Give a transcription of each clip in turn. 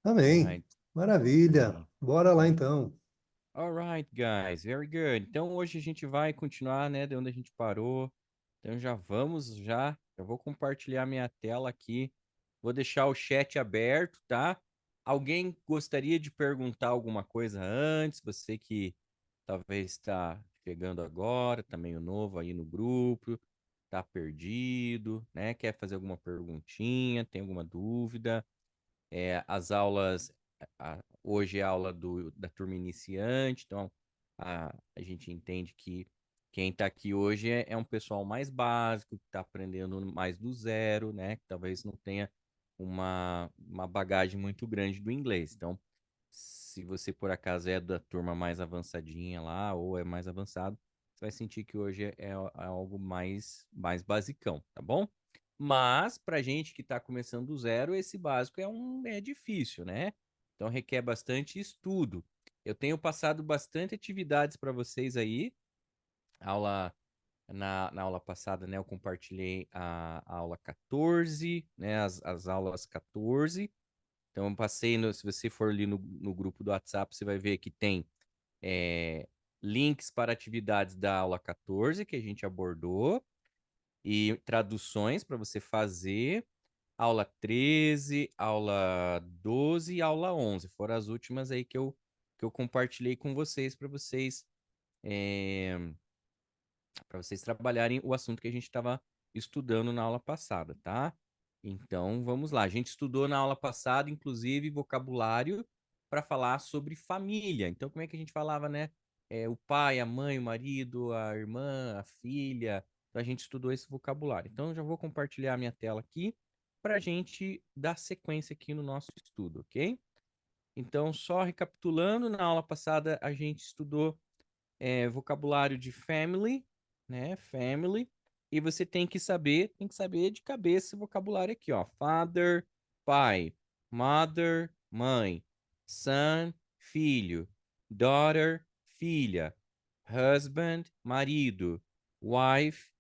All Amém. right. Maravilha. Amém. Bora lá Amém. então. All right, guys. Very good. Então hoje a gente vai continuar, né, de onde a gente parou. Então já vou compartilhar minha tela aqui. Vou deixar o chat aberto, tá? Alguém gostaria de perguntar alguma coisa antes? Você que talvez está chegando agora, tá meio novo aí no grupo, tá perdido, né? Quer fazer alguma perguntinha, tem alguma dúvida? As aulas, hoje é a aula da turma iniciante, então a gente entende que quem está aqui hoje é um pessoal mais básico, que está aprendendo mais do zero, né? Que talvez não tenha uma bagagem muito grande do inglês. Então, se você por acaso é da turma mais avançadinha lá, ou é mais avançado, você vai sentir que hoje é algo mais basicão, tá bom? Mas, para gente que está começando do zero, esse básico é difícil, né? Então, requer bastante estudo. Eu tenho passado bastante atividades para vocês aí. Aula, na aula passada, né, eu compartilhei a aula 14, né, as aulas 14. Então, eu passei, se você for ali no grupo do WhatsApp, você vai ver que tem é, links para atividades da aula 14, que a gente abordou, e traduções para você fazer. Aula 13, aula 12 e aula 11. Foram as últimas aí que eu compartilhei com vocês é, para vocês trabalharem o assunto que a gente estava estudando na aula passada, tá? Então, vamos lá. A gente estudou na aula passada, inclusive, vocabulário para falar sobre família. Então, como é que a gente falava, né? O pai, a mãe, o marido, a irmã, a filha. Então, a gente estudou esse vocabulário. Então, eu já vou compartilhar a minha tela aqui para a gente dar sequência aqui no nosso estudo, ok? Então, só recapitulando, na aula passada a gente estudou vocabulário de family, né? Family. E você tem que saber de cabeça esse vocabulário aqui, ó. Father, pai. Mother, mãe. Son, filho. Daughter, filha. Husband, marido. Wife,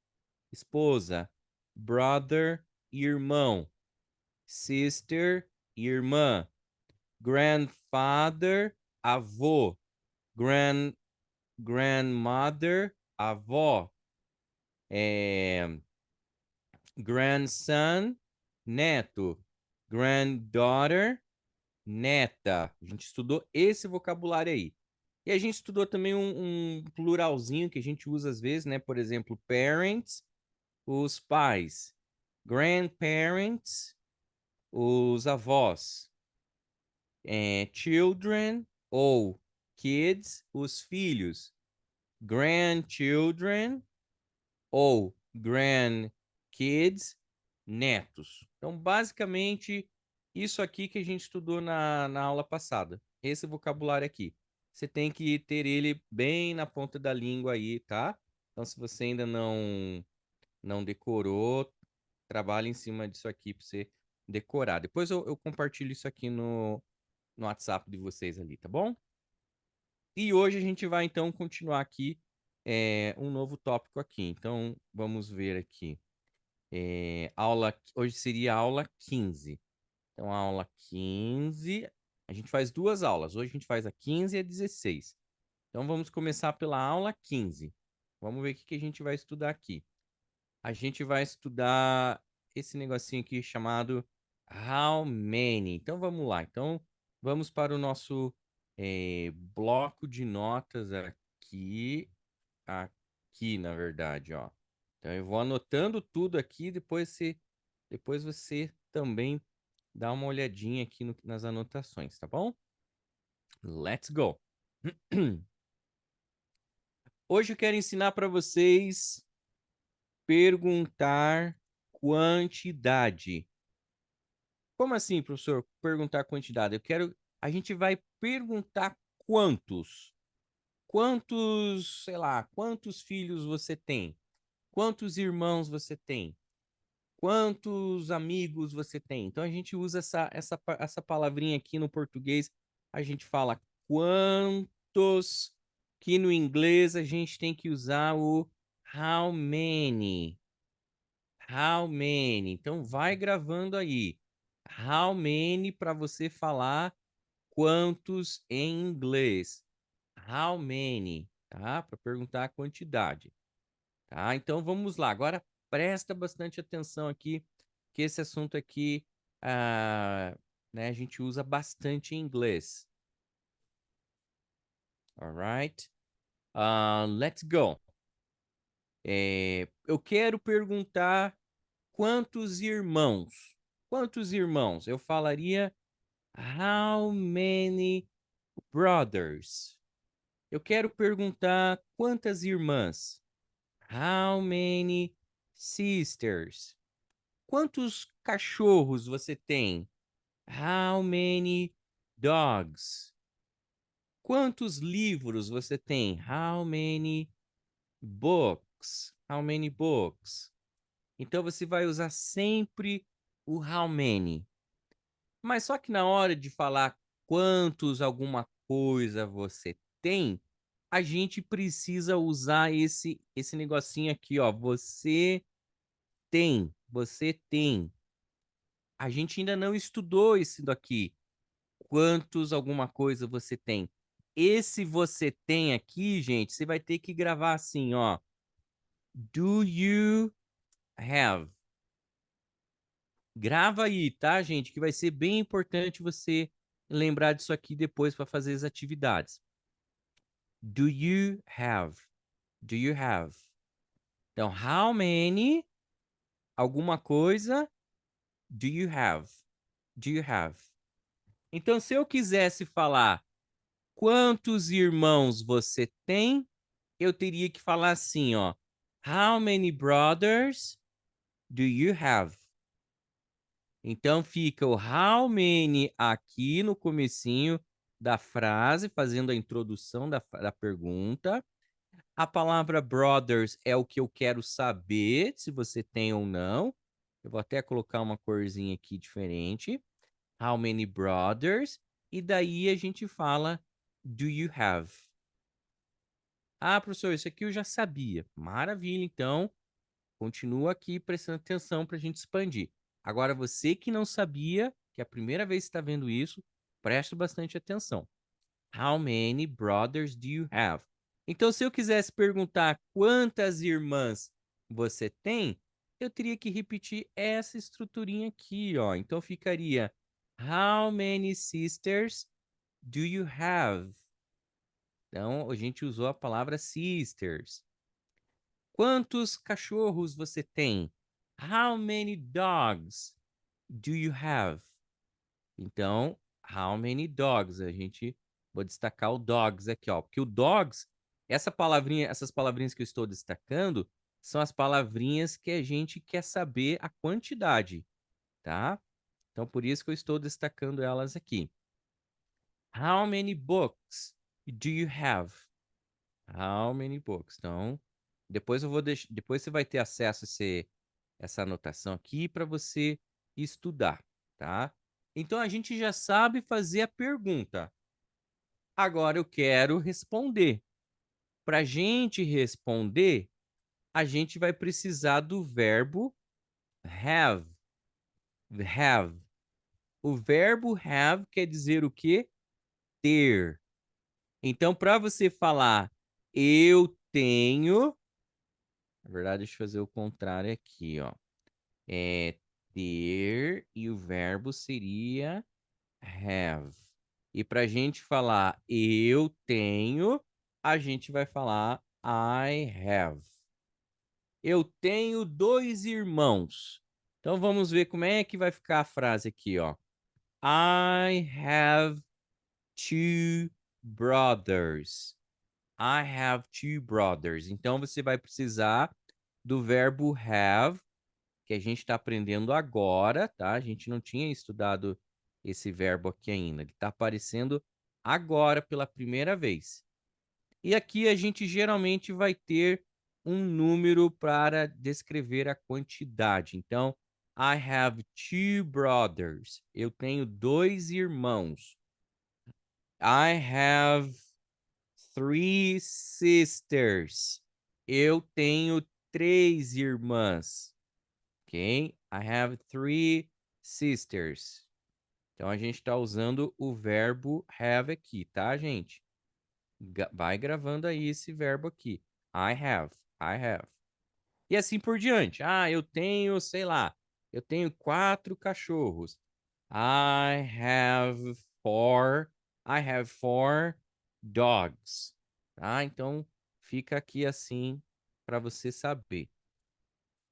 esposa. Brother, irmão. Sister, irmã. Grandfather, avô. Grandmother, avó, é, grandson, neto, granddaughter, neta. A gente estudou esse vocabulário aí. E a gente estudou também um pluralzinho que a gente usa às vezes, né? Por exemplo, parents, os pais, grandparents, os avós, children ou kids, os filhos, grandchildren ou grandkids, netos. Então, basicamente, isso aqui que a gente estudou na aula passada. Esse vocabulário aqui. Você tem que ter ele bem na ponta da língua aí, tá? Então, se você ainda não decorou, trabalhe em cima disso aqui para você decorar. Depois eu compartilho isso aqui no WhatsApp de vocês ali, tá bom? E hoje a gente vai então continuar aqui um novo tópico aqui. Então, vamos ver aqui. Hoje seria a aula 15. Então, a aula 15, a gente faz duas aulas. Hoje a gente faz a 15 e a 16. Então, vamos começar pela aula 15. Vamos ver o que que a gente vai estudar aqui. A gente vai estudar esse negocinho aqui chamado How many. Então, vamos lá. Então, vamos para o nosso bloco de notas aqui, na verdade, ó. Então eu vou anotando tudo aqui, depois você também dá uma olhadinha aqui nas anotações, tá bom? Let's go. Hoje eu quero ensinar para vocês perguntar quantidade. Como assim, professor? Perguntar quantidade? A gente vai perguntar quantos. Quantos, sei lá, quantos filhos você tem? Quantos irmãos você tem? Quantos amigos você tem? Então a gente usa essa palavrinha aqui no português, a gente fala quantos, que no inglês a gente tem que usar o how many. How many? Então vai gravando aí. How many para você falar quantos em inglês. How many, tá? Para perguntar a quantidade, tá? Então vamos lá. Agora presta bastante atenção aqui, que esse assunto aqui, né, a gente usa bastante em inglês. Alright? Let's go. Eu quero perguntar quantos irmãos? Quantos irmãos? Eu falaria how many brothers? Eu quero perguntar quantas irmãs? How many sisters? Quantos cachorros você tem? How many dogs? Quantos livros você tem? How many books? How many books? Então você vai usar sempre o how many. Mas só que na hora de falar quantos alguma coisa você tem, a gente precisa usar esse negocinho aqui, ó. Você tem. A gente ainda não estudou isso daqui. Quantos alguma coisa você tem? Esse você tem aqui, gente, você vai ter que gravar assim, ó. Do you have? Grava aí, tá, gente? Que vai ser bem importante você lembrar disso aqui depois para fazer as atividades. Do you have? Do you have? Então, how many alguma coisa do you have? Do you have? Então, se eu quisesse falar quantos irmãos você tem, eu teria que falar assim, ó. How many brothers do you have? Então fica o how many aqui no comecinho da frase, fazendo a introdução da pergunta. A palavra brothers é o que eu quero saber, se você tem ou não. Eu vou até colocar uma corzinha aqui diferente. How many brothers? E daí a gente fala do you have? Ah, professor, isso aqui eu já sabia. Maravilha, então continua aqui prestando atenção para a gente expandir. Agora, você que não sabia, que é a primeira vez que está vendo isso, preste bastante atenção. How many brothers do you have? Então, se eu quisesse perguntar quantas irmãs você tem, eu teria que repetir essa estruturinha aqui, ó. Então, ficaria How many sisters do you have? Então, a gente usou a palavra sisters. Quantos cachorros você tem? How many dogs do you have? Então, how many dogs? A gente vou destacar o dogs aqui, ó, porque o dogs, essa palavrinha, essas palavrinhas que eu estou destacando, são as palavrinhas que a gente quer saber a quantidade, tá? Então, por isso que eu estou destacando elas aqui. How many books do you have? How many books? Então, depois eu vou depois você vai ter acesso a essa anotação aqui para você estudar, tá? Então a gente já sabe fazer a pergunta. Agora eu quero responder. Para a gente responder, a gente vai precisar do verbo have. Have. O verbo have quer dizer o quê? Ter. Então, para você falar eu tenho, na verdade, deixa eu fazer o contrário aqui, ó. É ter e o verbo seria have. E para a gente falar eu tenho, a gente vai falar I have. Eu tenho dois irmãos. Então vamos ver como é que vai ficar a frase aqui, ó. I have two brothers. I have two brothers. Então você vai precisar do verbo have, que a gente está aprendendo agora, tá? A gente não tinha estudado esse verbo aqui ainda. Ele está aparecendo agora pela primeira vez. E aqui a gente geralmente vai ter um número para descrever a quantidade. Então, I have two brothers. Eu tenho dois irmãos. I have three sisters. Eu tenho três irmãs. Ok? I have three sisters. Então a gente está usando o verbo have aqui, tá, gente? Vai gravando aí esse verbo aqui. I have, I have. E assim por diante. Ah, eu tenho, sei lá, eu tenho 4 cachorros. I have four, I have 4 dogs. Tá? Então fica aqui assim para você saber.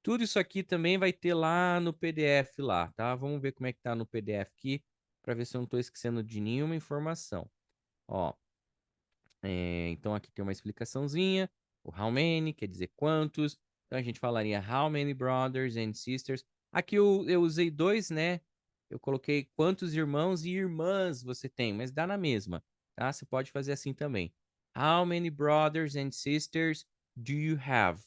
Tudo isso aqui também vai ter lá no PDF lá, tá? Vamos ver como é que tá no PDF aqui para ver se eu não estou esquecendo de nenhuma informação. Ó, então aqui tem uma explicaçãozinha. O how many quer dizer quantos. Então a gente falaria how many brothers and sisters. Aqui eu usei dois, né? Eu coloquei quantos irmãos e irmãs você tem, mas dá na mesma, tá? Você pode fazer assim também. How many brothers and sisters do you have?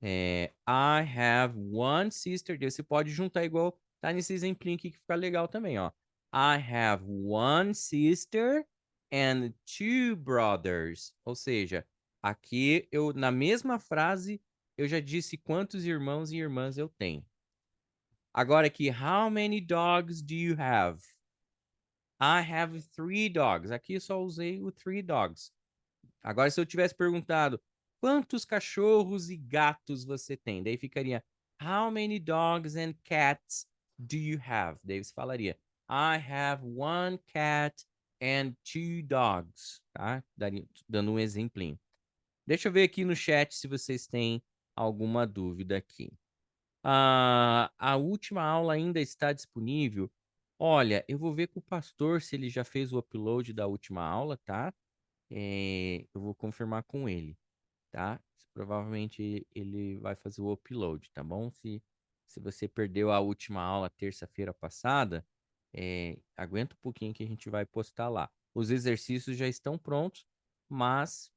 I have one sister. Daí você pode juntar igual tá nesse exemplinho aqui que fica legal também, ó. I have one sister and 2 brothers. Ou seja, aqui eu na mesma frase eu já disse quantos irmãos e irmãs eu tenho. Agora aqui, how many dogs do you have? I have 3 dogs. Aqui eu só usei o 3 dogs. Agora, se eu tivesse perguntado quantos cachorros e gatos você tem, daí ficaria How many dogs and cats do you have? Daí você falaria I have 1 cat and 2 dogs, tá? Dando um exemplinho. Deixa eu ver aqui no chat se vocês têm alguma dúvida aqui. A última aula ainda está disponível. Olha, eu vou ver com o pastor se ele já fez o upload da última aula, tá? Eu vou confirmar com ele, tá? Provavelmente ele vai fazer o upload, tá bom? Se você perdeu a última aula terça-feira passada, aguenta um pouquinho que a gente vai postar lá. Os exercícios já estão prontos, mas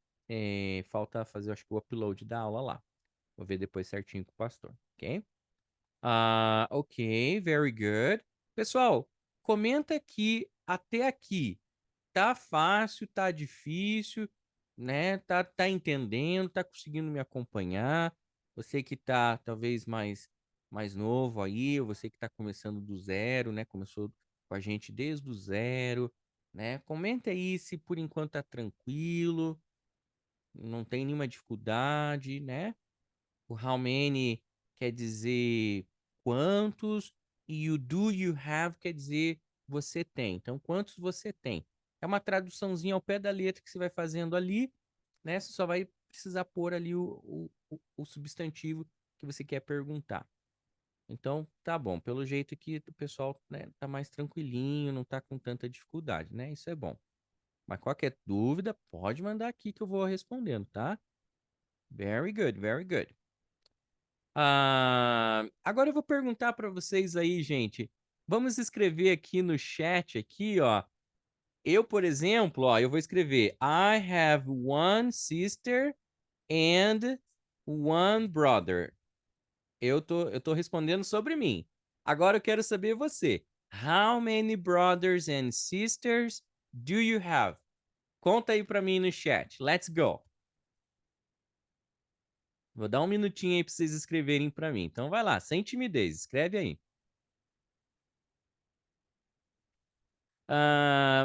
falta fazer, acho que o upload da aula lá. Vou ver depois certinho com o pastor, ok? Ok, very good. Pessoal, comenta aqui até aqui. Tá fácil, tá difícil, né? Tá entendendo, tá conseguindo me acompanhar. Você que tá talvez mais novo aí, você que tá começando do zero, né? Começou com a gente desde o zero, né? Comenta aí se por enquanto tá tranquilo, não tem nenhuma dificuldade, né? O how many quer dizer quantos e o do you have quer dizer você tem. Então, quantos você tem? É uma traduçãozinha ao pé da letra que você vai fazendo ali, né? Você só vai precisar pôr ali o substantivo que você quer perguntar. Então, tá bom. Pelo jeito que o pessoal, né, tá mais tranquilinho, não tá com tanta dificuldade, né? Isso é bom. Mas qualquer dúvida, pode mandar aqui que eu vou respondendo, tá? Very good, very good. Agora eu vou perguntar para vocês aí, gente. Vamos escrever aqui no chat aqui, ó. Eu, por exemplo, ó, eu vou escrever I have one sister and 1 brother. Eu tô respondendo sobre mim. Agora eu quero saber você. How many brothers and sisters do you have? Conta aí para mim no chat. Let's go. Vou dar um minutinho aí para vocês escreverem para mim. Então vai lá, sem timidez, escreve aí.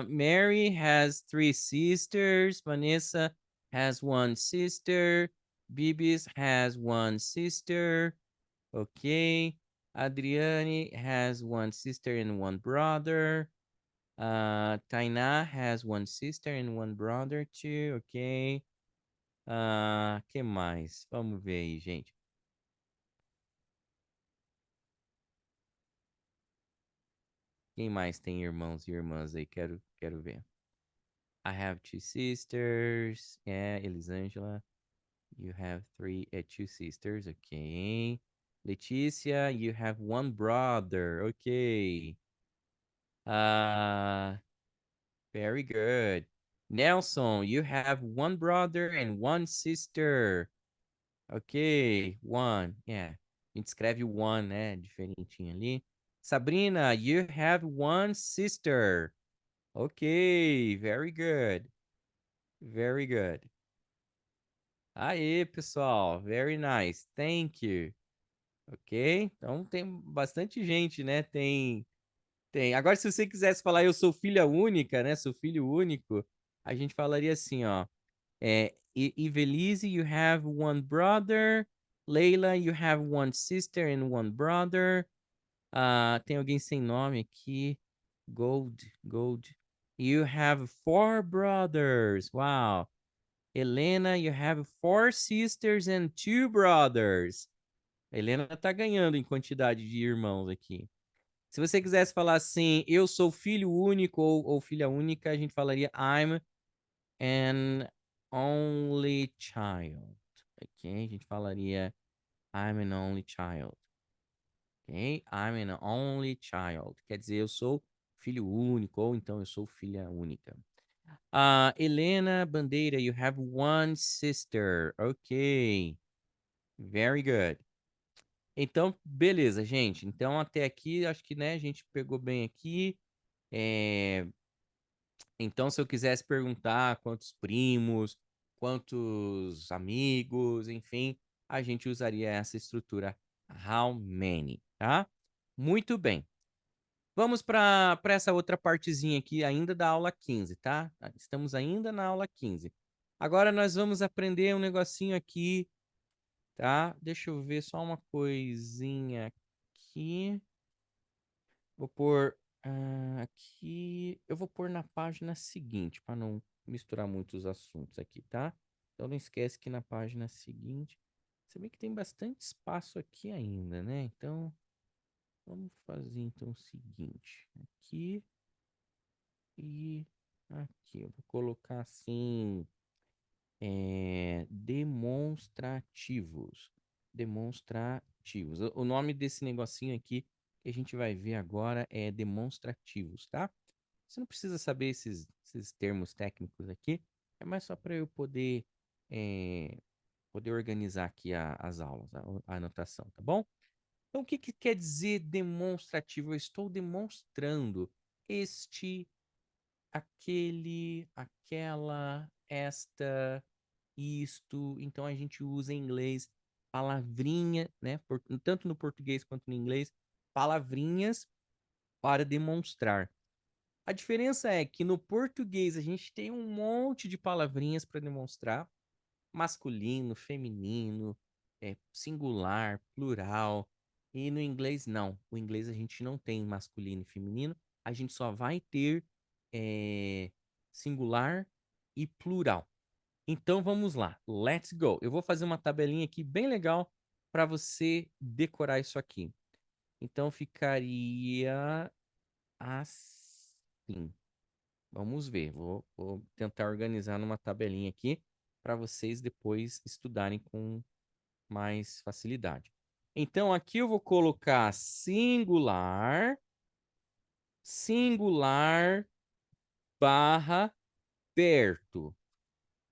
Mary has 3 sisters. Vanessa has 1 sister. Bibis has 1 sister. Okay. Adriane has 1 sister and 1 brother. Tainá has 1 sister and 1 brother too. Okay. Que mais? Vamos ver aí, gente. Quem mais tem irmãos e irmãs aí? Quero ver. I have 2 sisters. Yeah, Elisângela. You have 2 sisters. Okay. Leticia, you have 1 brother. Okay. Uh, very good. Nelson, you have 1 brother and 1 sister. Okay, one. Yeah. A gente escreve one, né? Diferentinho ali. Sabrina, you have 1 sister. Okay, very good. Very good. Aê, pessoal. Very nice. Thank you. ok? Então tem bastante gente, né? Tem. Agora, se você quisesse falar eu sou filha única, né? Sou filho único, a gente falaria assim, ó. Ivelisse, you have one brother. Leila, you have one sister and one brother. Tem alguém sem nome aqui. Gold. You have four brothers. Wow. Helena, you have four sisters and two brothers. A Helena tá ganhando em quantidade de irmãos aqui. Se você quisesse falar assim, eu sou filho único ou filha única, a gente falaria I'm an only child. Ok? A gente falaria I'm an only child. Ok? I'm an only child. Quer dizer, eu sou filho único ou então eu sou filha única. Helena Bandeira, you have one sister. Ok. Very good. Então, beleza, gente. Então, até aqui, acho que, né, a gente pegou bem aqui. É, Então, se eu quisesse perguntar quantos primos, quantos amigos, enfim, a gente usaria essa estrutura how many, tá? Muito bem. Vamos para essa outra partezinha aqui, ainda da aula 15, tá? Estamos ainda na aula 15. Agora nós vamos aprender um negocinho aqui, tá? Deixa eu ver só uma coisinha aqui. Vou pôr aqui. Eu vou pôr na página seguinte, para não misturar muitos assuntos aqui, tá? Então não esquece que na página seguinte. Você vê que tem bastante espaço aqui ainda, né? Então, vamos fazer então o seguinte. Aqui e aqui. Eu vou colocar assim. Demonstrativos. Demonstrativos. O nome desse negocinho aqui que a gente vai ver agora é demonstrativos, tá? Você não precisa saber esses termos técnicos aqui, é mais só para eu é, poder organizar aqui as aulas, a anotação, tá bom? Então, o que que quer dizer demonstrativo? Eu estou demonstrando este, aquele, aquela, esta, isto. Então a gente usa em inglês palavrinha, né? Tanto no português quanto no inglês, palavrinhas para demonstrar. A diferença é que no português a gente tem um monte de palavrinhas para demonstrar, masculino, feminino, singular, plural. E no inglês não. O inglês a gente não tem masculino e feminino, a gente só vai ter é, singular e plural. Então vamos lá, let's go. Eu vou fazer uma tabelinha aqui bem legal para você decorar isso aqui. Então ficaria assim. Vamos ver, vou tentar organizar numa tabelinha aqui para vocês depois estudarem com mais facilidade. Então aqui eu vou colocar singular, singular barra perto.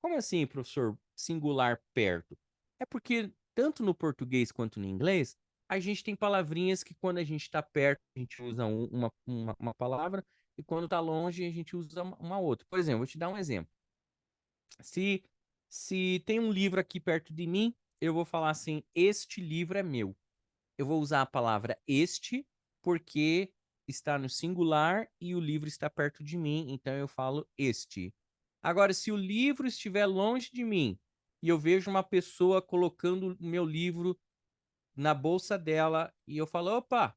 Como assim, professor, singular perto? É porque tanto no português quanto no inglês, a gente tem palavrinhas que quando a gente está perto, a gente usa uma palavra, e quando está longe, a gente usa uma outra. Por exemplo, vou te dar um exemplo. Se, se tem um livro aqui perto de mim, eu vou falar assim: este livro é meu. Eu vou usar a palavra este porque está no singular e o livro está perto de mim, então eu falo este. Agora, se o livro estiver longe de mim e eu vejo uma pessoa colocando o meu livro na bolsa dela e eu falo, opa,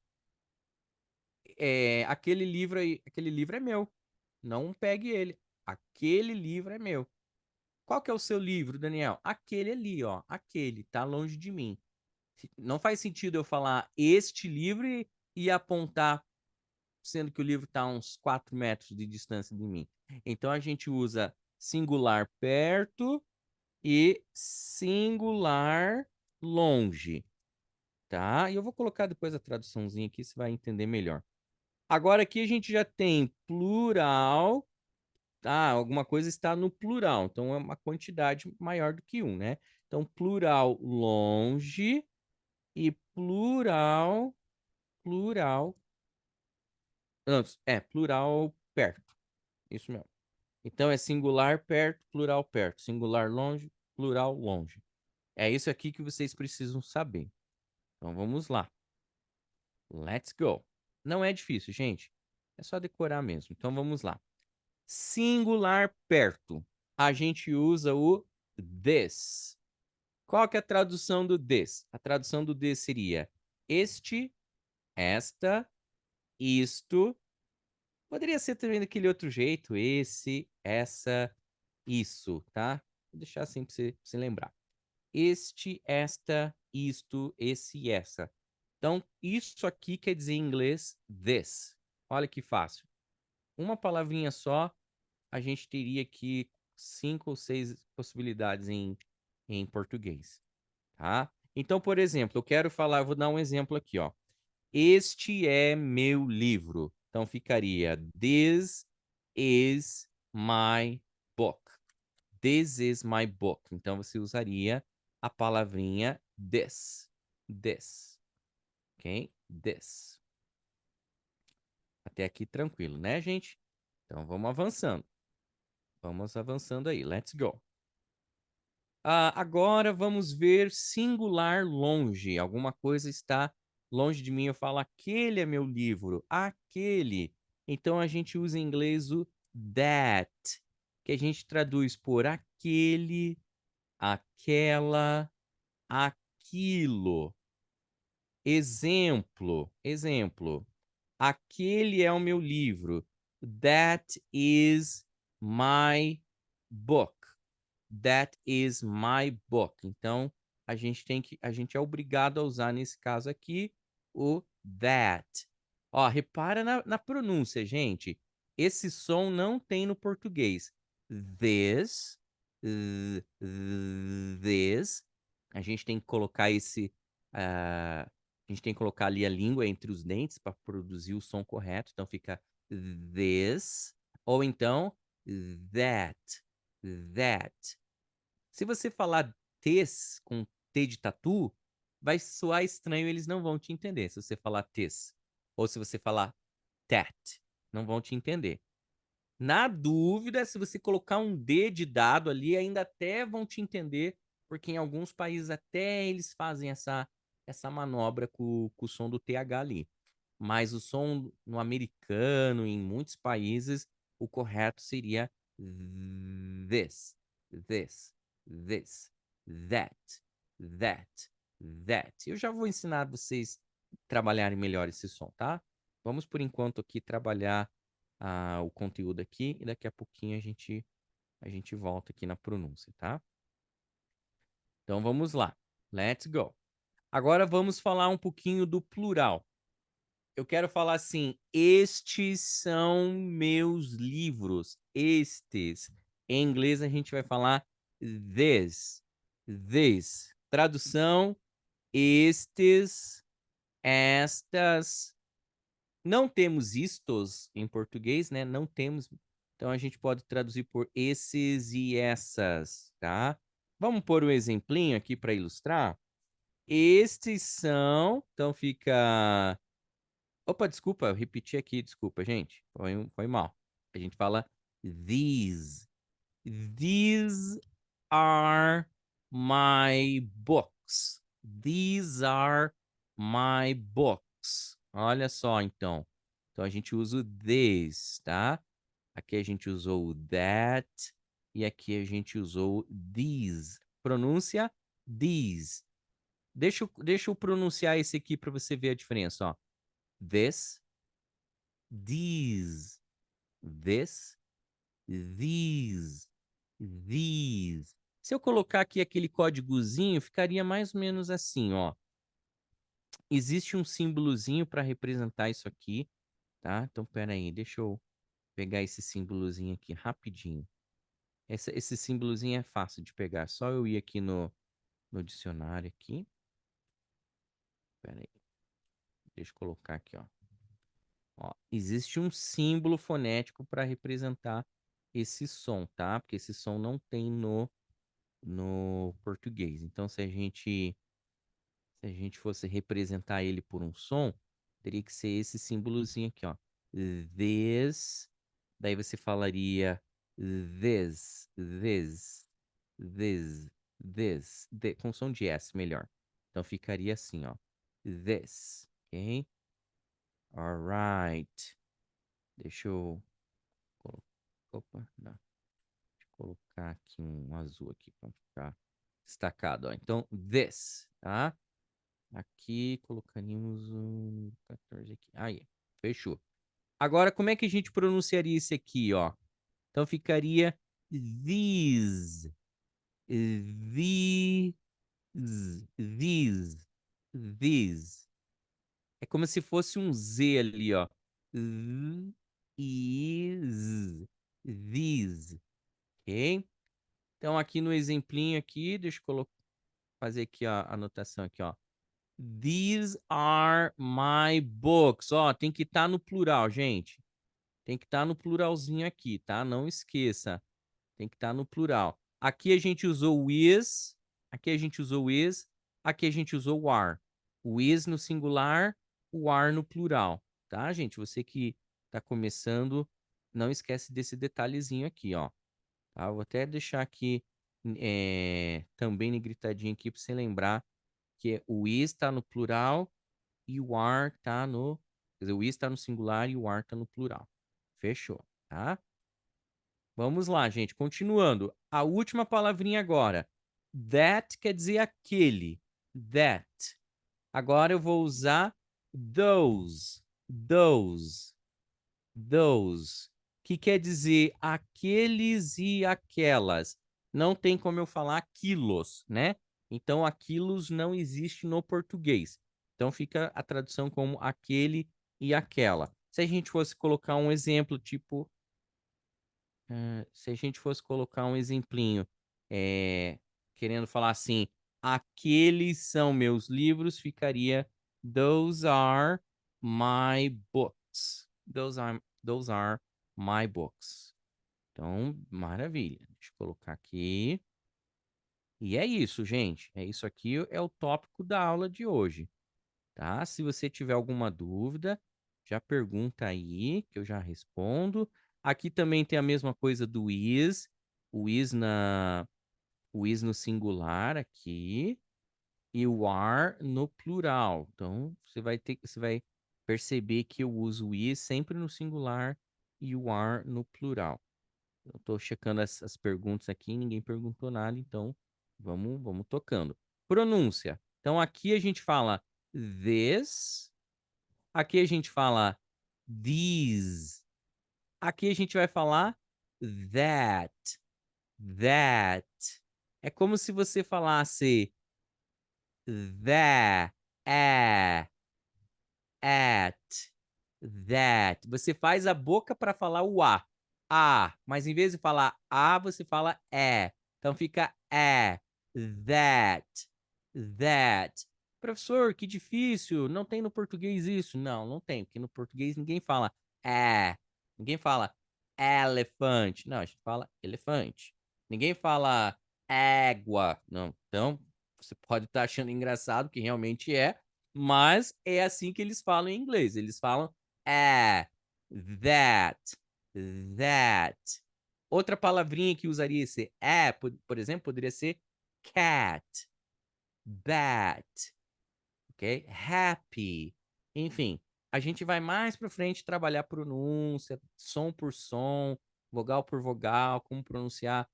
aquele livro é meu. Não pegue ele. Aquele livro é meu. Qual que é o seu livro, Daniel? Aquele ali, ó. Aquele, tá longe de mim. Não faz sentido eu falar este livro e apontar, sendo que o livro está a uns 4 metros de distância de mim. Então a gente usa singular perto e singular longe, tá? E eu vou colocar depois a traduçãozinha aqui, você vai entender melhor. Agora aqui a gente já tem plural, tá? Alguma coisa está no plural, então é uma quantidade maior do que um, né? Então plural longe e plural, não, plural perto. Isso mesmo. Então é singular perto, plural perto, singular longe, plural longe. É isso aqui que vocês precisam saber. Então vamos lá. Let's go. Não é difícil, gente. É só decorar mesmo. Então vamos lá. Singular perto. A gente usa o this. Qual que é a tradução do this? A tradução do this seria este, esta, isto. Poderia ser também daquele outro jeito, esse, essa, isso, tá? Vou deixar assim para você lembrar. Este, esta, isto, esse e essa. Então, isso aqui quer dizer em inglês this. Olha que fácil. Uma palavrinha só, a gente teria aqui 5 ou 6 possibilidades em português, tá? Então, por exemplo, eu quero falar, eu vou dar um exemplo aqui, ó. Este é meu livro. Então ficaria This is my book. This is my book. Então você usaria a palavrinha this. This. Ok? This. Até aqui tranquilo, né, gente? Então vamos avançando. Vamos avançando aí. Let's go. Agora vamos ver singular longe. Alguma coisa está longe de mim. Eu falo, aquele é meu livro. Aquele. Então a gente usa em inglês o that, que a gente traduz por aquele, aquela, aquilo. Exemplo. Aquele é o meu livro. That is my book. That is my book. Então, a gente é obrigado a usar nesse caso aqui o that. Ó, repara na pronúncia, gente. Esse som não tem no português. This, this. A gente tem que colocar a gente tem que colocar ali a língua entre os dentes para produzir o som correto. Então fica this, ou então that, that. Se você falar tes com T de tatu, vai soar estranho, eles não vão te entender. Se você falar tes, ou se você falar tat, não vão te entender. Na dúvida, se você colocar um D de dado ali, ainda até vão te entender, porque em alguns países até eles fazem essa manobra com o som do TH ali. Mas o som no americano, em muitos países, o correto seria this, this, this, that, that, that. Eu já vou ensinar vocês trabalharem melhor esse som, tá? Vamos por enquanto aqui trabalhar o conteúdo aqui e daqui a pouquinho a gente volta aqui na pronúncia, tá? Então vamos lá. Let's go. Agora vamos falar um pouquinho do plural. Eu quero falar assim: estes são meus livros. Estes. Em inglês a gente vai falar this. This. Tradução: estes, estas. Não temos istos em português, né? Não temos. Então a gente pode traduzir por esses e essas, tá? Vamos pôr um exemplinho aqui para ilustrar. Estes são. Então fica. Opa, desculpa, eu repeti aqui, desculpa, gente. Foi mal. A gente fala these. These are my books. These are my books. Olha só, então. Então a gente usa o this, tá? Aqui a gente usou o that e aqui a gente usou o these. Pronúncia these. Deixa eu pronunciar esse aqui para você ver a diferença, ó. This, these, this, these, these. Se eu colocar aqui aquele códigozinho, ficaria mais ou menos assim, ó. Existe um símbolozinho para representar isso aqui, tá? Então, pera aí, deixa eu pegar esse símbolozinho aqui rapidinho. Esse símbolozinho é fácil de pegar, só eu ir aqui no dicionário aqui. Pera aí, deixa eu colocar aqui, ó. Ó, existe um símbolo fonético para representar esse som, tá? Porque esse som não tem no português. Então, se a gente fosse representar ele por um som, teria que ser esse símbolozinho aqui, ó. This, daí você falaria this, com som de S melhor. Então ficaria assim, ó. This. Ok? Alright. Deixa eu... Opa, não. Deixa eu colocar aqui um azul aqui para ficar destacado. Ó. Então, this, tá? Aqui colocaríamos um 14 aqui. Aí, fechou. Agora, como é que a gente pronunciaria esse aqui, ó? Então ficaria these, these, these, these. É como se fosse um Z ali, ó. Is, these, ok? Então aqui no exemplinho aqui, deixa eu fazer aqui a anotação aqui, ó. These are my books. Ó, tem que estar no plural, gente. Tem que estar no pluralzinho aqui, tá? Não esqueça. Tem que estar no plural. Aqui a gente usou o is, aqui a gente usou o is, aqui a gente usou o are. O is no singular, o are no plural, tá, gente? Você que está começando, não esquece desse detalhezinho aqui, ó. Tá? Vou até deixar aqui também negritadinho aqui para você lembrar que o is está no plural e o are está no... Quer dizer, o is está no singular e o are está no plural. Fechou, tá? Vamos lá, gente. Continuando. A última palavrinha agora. That quer dizer aquele. That. Agora eu vou usar those. Those. Those. Que quer dizer aqueles e aquelas. Não tem como eu falar quilos, né? Então, aquilos não existe no português. Então, fica a tradução como aquele e aquela. Se a gente fosse colocar um exemplo, tipo, se a gente fosse colocar um exemplinho, querendo falar assim, aqueles são meus livros, ficaria those are my books. Those are my books. Então, maravilha. Deixa eu colocar aqui. E é isso, gente. É isso aqui, é o tópico da aula de hoje, tá? Se você tiver alguma dúvida, já pergunta aí, que eu já respondo. Aqui também tem a mesma coisa do is, o is o is no singular aqui e o are no plural. Então, você vai perceber que eu uso o is sempre no singular e o are no plural. Eu estou checando as perguntas aqui, ninguém perguntou nada, então vamos tocando. Pronúncia. Então, aqui a gente fala this. Aqui a gente fala these. Aqui a gente vai falar that. That. É como se você falasse that, at, that. Você faz a boca para falar o A. A. Mas em vez de falar A, você fala é. Então fica that, that. Professor, que difícil. Não tem no português isso. Não, não tem, porque no português ninguém fala é. Ninguém fala elefante. Não, a gente fala elefante. Ninguém fala égua. Não. Então, você pode estar achando engraçado, que realmente é, mas é assim que eles falam em inglês. Eles falam that, that. Outra palavrinha que usaria esse por exemplo, poderia ser cat, bat, ok? Happy. Enfim, a gente vai mais para frente trabalhar pronúncia, som por som, vogal por vogal, como pronunciar.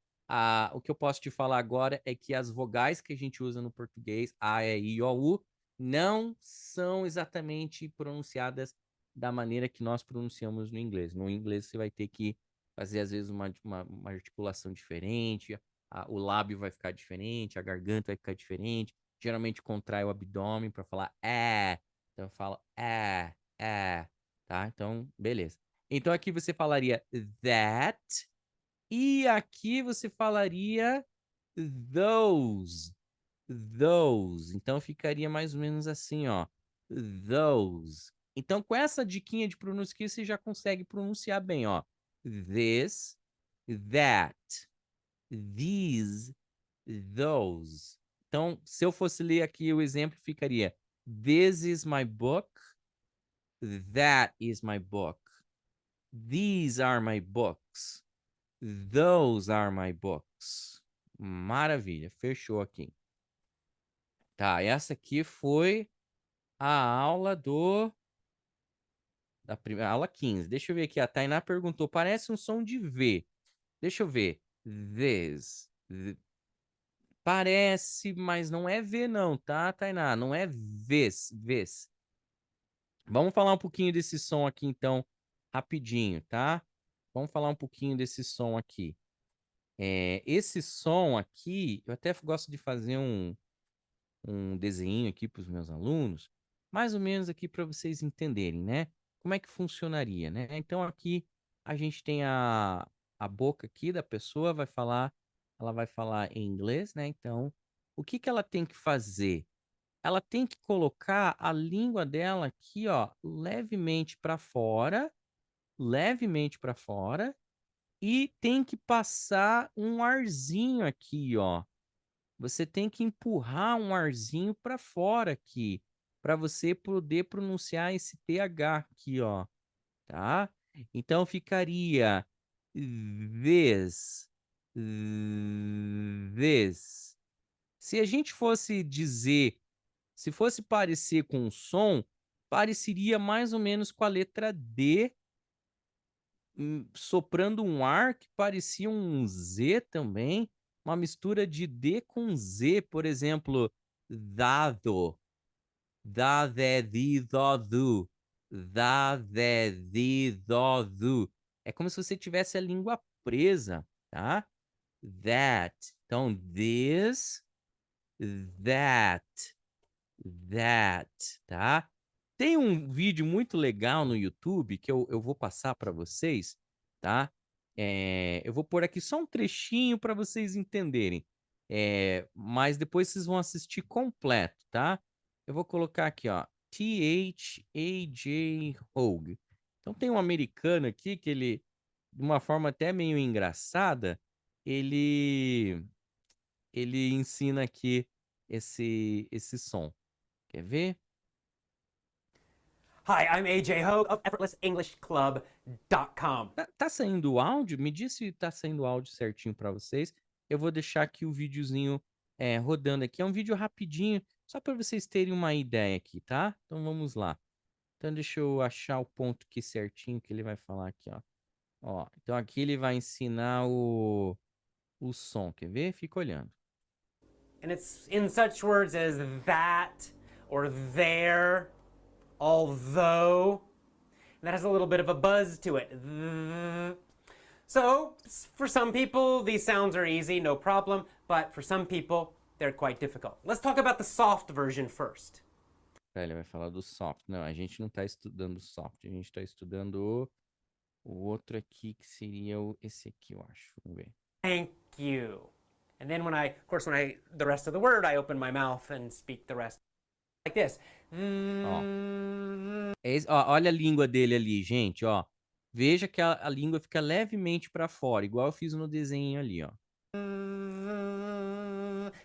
O que eu posso te falar agora é que as vogais que a gente usa no português, A, E, I, O, U, não são exatamente pronunciadas da maneira que nós pronunciamos no inglês. No inglês você vai ter que fazer, às vezes, uma articulação diferente, o lábio vai ficar diferente, a garganta vai ficar diferente. Geralmente contrai o abdômen para falar é. Então eu falo tá? Então, beleza. Então aqui você falaria that e aqui você falaria those. Those. Então ficaria mais ou menos assim, ó. Those. Então com essa diquinha de pronúncia aqui você já consegue pronunciar bem, ó. This, that, these, those. Então, se eu fosse ler aqui o exemplo, ficaria: This is my book. That is my book. These are my books. Those are my books. Maravilha, fechou aqui. Tá, essa aqui foi a aula da primeira aula 15. Deixa eu ver aqui. A Tainá perguntou: parece um som de V. Deixa eu ver. This. Parece, mas não é V, não, tá, Tainá? Não é vez, vez. Vamos falar um pouquinho desse som aqui, então, rapidinho, tá? Vamos falar um pouquinho desse som aqui. Esse som aqui, eu até gosto de fazer um desenho aqui para os meus alunos, mais ou menos aqui para vocês entenderem, né? Como é que funcionaria, né? Então aqui a gente tem a boca aqui da pessoa, ela vai falar em inglês, né? Então, o que que ela tem que fazer? Ela tem que colocar a língua dela aqui, ó, levemente para fora, e tem que passar um arzinho aqui, ó. Você tem que empurrar um arzinho para fora aqui, para você poder pronunciar esse TH aqui, ó, tá? Então ficaria this, this. Se a gente fosse dizer, se fosse parecer com o som, pareceria mais ou menos com a letra D, soprando um ar que parecia um Z também, uma mistura de D com Z, por exemplo, dado, da, de, di, do, do, da, de, di, do, do. É como se você tivesse a língua presa, tá? That. Então, this, that, that, tá? Tem um vídeo muito legal no YouTube que eu vou passar para vocês, tá? Eu vou pôr aqui só um trechinho para vocês entenderem. Mas depois vocês vão assistir completo, tá? Eu vou colocar aqui, ó, T.H.A.J. Hogue. Então tem um americano aqui que ele, de uma forma até meio engraçada, ele ele ensina aqui esse som. Quer ver? Hi, I'm AJ Hogue of EffortlessEnglishClub.com. Tá saindo o áudio? Me diz se tá saindo o áudio certinho para vocês. Eu vou deixar aqui o videozinho rodando aqui. É um vídeo rapidinho, só para vocês terem uma ideia aqui, tá? Então vamos lá. Então deixa eu achar o ponto aqui certinho que ele vai falar aqui, ó. Ó, então aqui ele vai ensinar o som. Quer ver? Fica olhando. And it's in such words as that or there, although. And that has a little bit of a buzz to it. So, for some people, these sounds are easy, no problem. But for some people, they're quite difficult. Let's talk about the soft version first. Ele vai falar do soft. Não, a gente não tá estudando o soft, a gente tá estudando o outro aqui, que seria esse aqui, eu acho. Vamos ver. Thank you. And then the rest of the word, I open my mouth and speak the rest like this. Ó. Ó, olha a língua dele ali, gente, ó. Veja que a língua fica levemente para fora, igual eu fiz no desenho ali, ó.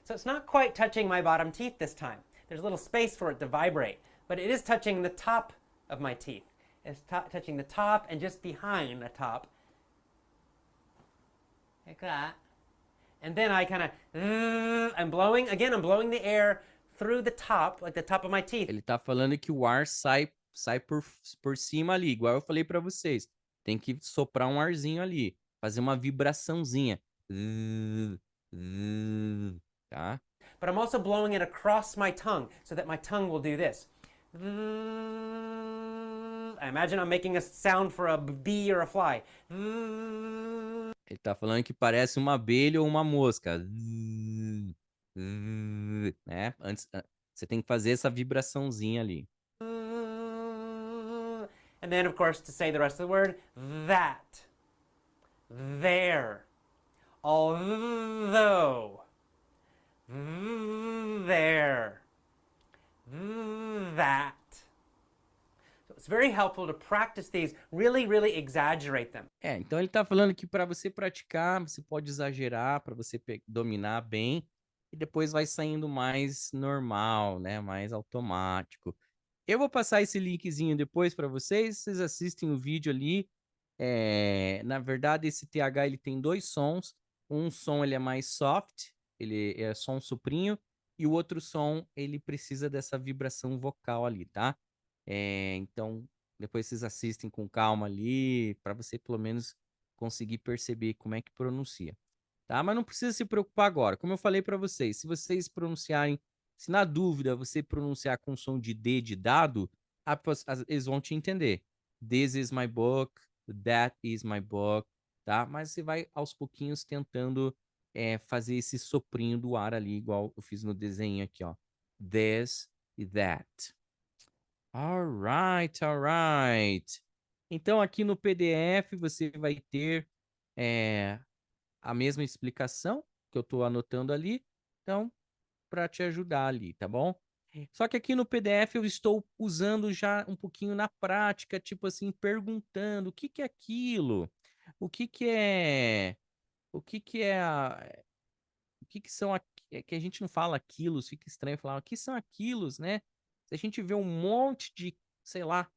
So it's not quite touching my bottom teeth this time. There's a little space for it to vibrate, but it is touching the top of my teeth. It's touching the top and just behind the top. Like that. And then I kind of, I'm blowing the air through the top, like the top of my teeth. Ele tá falando que o ar sai por cima ali, igual eu falei para vocês. Tem que soprar um arzinho ali, fazer uma vibraçãozinha. Tá? But I'm also blowing it across my tongue so that my tongue will do this. I imagine I'm making a sound for a bee or a fly. Ele tá falando que parece uma abelha ou uma mosca. Né? Antes, você tem que fazer essa vibraçãozinha ali. And then, of course, to say the rest of the word, that, there, although, there, that. So it's very helpful to practice these, really, really exaggerate them. Então ele tá falando que para você praticar, você pode exagerar, para você dominar bem, e depois vai saindo mais normal, né? Mais automático. Eu vou passar esse linkzinho depois para vocês assistem o vídeo ali. Na verdade, esse TH ele tem dois sons. Um som ele é mais soft, ele é só um soprinho, e o outro som, ele precisa dessa vibração vocal ali, tá? Então, depois vocês assistem com calma ali, para você pelo menos conseguir perceber como é que pronuncia, tá? Mas não precisa se preocupar agora. Como eu falei para vocês, se vocês pronunciarem, se na dúvida você pronunciar com som de D de dado, eles vão te entender. This is my book, that is my book, tá? Mas você vai aos pouquinhos tentando fazer esse soprinho do ar ali, igual eu fiz no desenho aqui, ó. This e that. Alright, alright. Então, aqui no PDF você vai ter é, a mesma explicação que eu estou anotando ali. Então, para te ajudar ali, tá bom? Só que aqui no PDF eu estou usando já um pouquinho na prática, tipo assim, perguntando o que que é aquilo? O que que é? O que que é o que que são é que a gente não fala quilos, fica estranho falar, o que são aquilos, né? Se a gente vê um monte de, sei lá,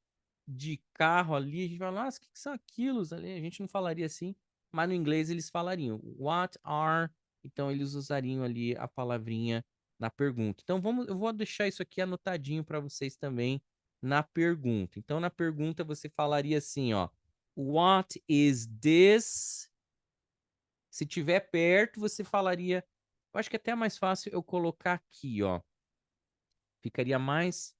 de carro ali, a gente fala, nossa, o que que são aquilos ali? A gente não falaria assim, mas no inglês eles falariam, what are? Então eles usariam ali a palavrinha na pergunta. Então eu vou deixar isso aqui anotadinho para vocês também na pergunta. Então na pergunta você falaria assim, ó, what is this? Se tiver perto, você falaria. Eu acho que é até mais fácil eu colocar aqui, ó. Ficaria mais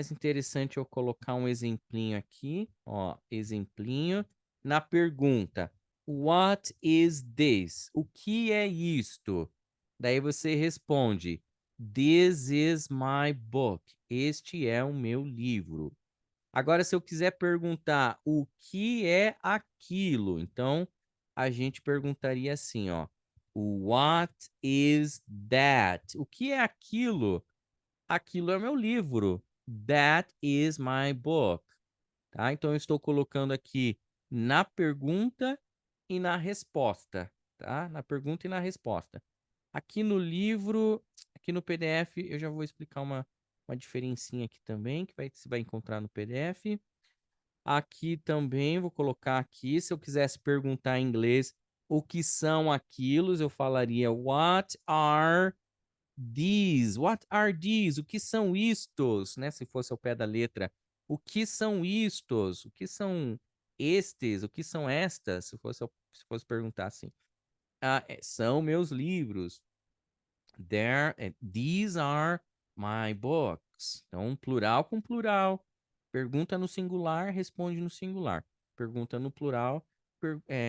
interessante eu colocar um exemplinho aqui, ó, exemplinho na pergunta. What is this? O que é isto? Daí você responde: This is my book. Este é o meu livro. Agora, se eu quiser perguntar o que é aquilo, então a gente perguntaria assim, ó. What is that? O que é aquilo? Aquilo é meu livro. That is my book. Tá? Então eu estou colocando aqui na pergunta e na resposta, tá? Na pergunta e na resposta. Aqui no livro, aqui no PDF, eu já vou explicar uma diferencinha aqui também, que você vai encontrar no PDF. Aqui também vou colocar aqui, se eu quisesse perguntar em inglês o que são aquilos, eu falaria what are these? What are these? O que são istos, né? Se fosse ao pé da letra. O que são istos? O que são estes? O que são estas? Se fosse perguntar assim. São meus livros. These are my books. Então, plural com plural. Pergunta no singular, responde no singular. Pergunta no plural,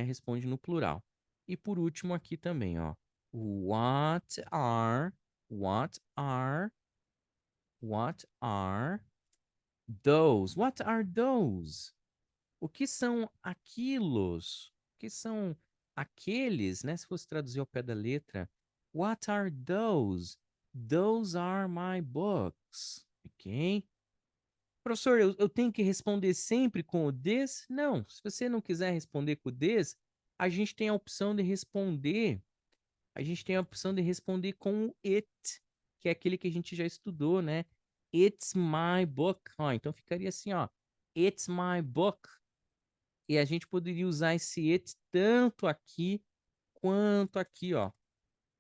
responde no plural. E por último aqui também, ó. What are, what are, what are those? What are those? O que são aquilos? O que são aqueles, né? Se fosse traduzir ao pé da letra. What are those? Those are my books. Ok? Professor, eu tenho que responder sempre com o this? Não. Se você não quiser responder com o this, a gente tem a opção de responder. A gente tem a opção de responder com o it, que é aquele que a gente já estudou, né? It's my book. Ó, então ficaria assim, ó. It's my book. E a gente poderia usar esse it tanto aqui quanto aqui, ó.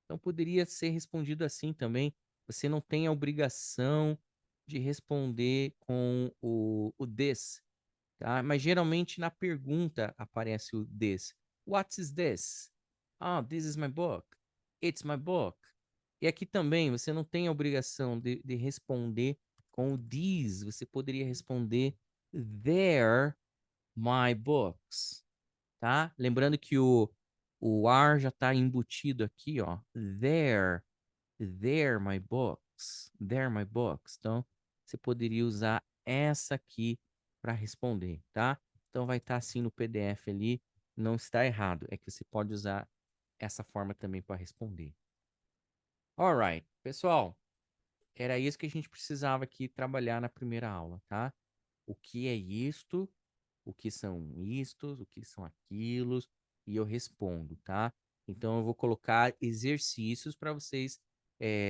Então poderia ser respondido assim também. Você não tem a obrigação de responder com o this, tá? Mas geralmente na pergunta aparece o this. What is this? Ah, this is my book. It's my book. E aqui também você não tem a obrigação de responder com o these. Você poderia responder they're my books, tá? Lembrando que o are já está embutido aqui, ó. They're my books. They're my books. Então, você poderia usar essa aqui para responder, tá? Então, vai estar assim no PDF ali. Não está errado. É que você pode usar essa forma também para responder. Alright, pessoal. Era isso que a gente precisava aqui trabalhar na primeira aula, tá? O que é isto? O que são istos? O que são aquilos? E eu respondo, tá? Então eu vou colocar exercícios para vocês